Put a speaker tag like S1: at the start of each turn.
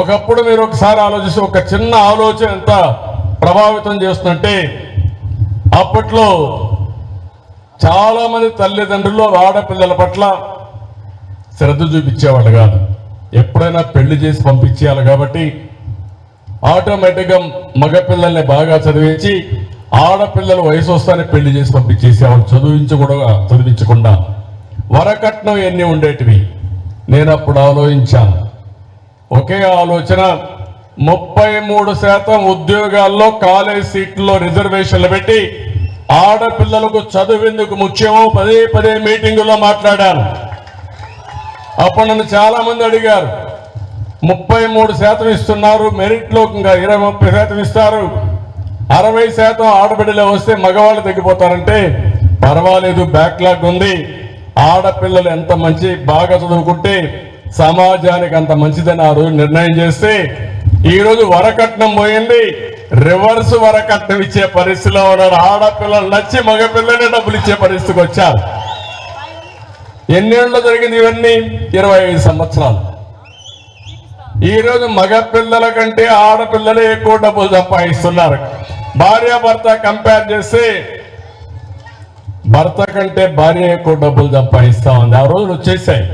S1: ఒకప్పుడు మీరు ఒకసారి ఆలోచిస్తే ఒక చిన్న ఆలోచన ఎంత ప్రభావితం చేస్తుందంటే అప్పట్లో చాలా మంది తల్లిదండ్రులు ఆడపిల్లల పట్ల శ్రద్ధ చూపించేవాళ్ళు కాదు. ఎప్పుడైనా పెళ్లి చేసి పంపించేయాలి కాబట్టి ఆటోమేటిక్గా మగపిల్లల్ని బాగా చదివించి ఆడపిల్లల వయసు వస్తానే పెళ్లి చేసి పంపించేసేవాళ్ళు, చదివించకుండా. వరకట్నం ఎన్ని ఉండేటివి నేను అప్పుడు ఆలోచించాను. ఒకే ఆలోచన, 33% ఉద్యోగాల్లో కాలేజ్ సీట్లలో రిజర్వేషన్లు పెట్టి ఆడపిల్లలకు చదువెందుకు ముఖ్యమో పదే మీటింగులో మాట్లాడాను. అప్పుడు నన్ను చాలా మంది అడిగారు, 33% ఇస్తున్నారు, మెరిట్లో ఇంకా 20-30% ఇస్తారు, 60% ఆడబిడ్డలే వస్తే మగవాళ్ళు తగ్గిపోతారంటే పర్వాలేదు, బ్యాక్లాగ్ ఉంది, ఆడపిల్లలు ఎంత బాగా చదువుకుంటే సమాజానికి అంత మంచిదని ఆ రోజు నిర్ణయం చేస్తే ఈ రోజు వరకట్నం పోయింది, రివర్స్ వరకట్నం ఇచ్చే పరిస్థితిలో ఉన్నారు. ఆడపిల్లలు నచ్చి మగపిల్లలే డబ్బులు ఇచ్చే పరిస్థితికి వచ్చారు. ఎన్నేళ్ళు జరిగింది ఇవన్నీ? 25 సంవత్సరాలు. ఈ రోజు మగపిల్లల కంటే ఆడపిల్లలే ఎక్కువ డబ్బులు సంపాదిస్తున్నారు. భార్యాభర్త కంపేర్ చేస్తే భర్త కంటే భార్య ఎక్కువ డబ్బులు సంపాదిస్తా ఉంది. ఆ రోజులు వచ్చేసాయి.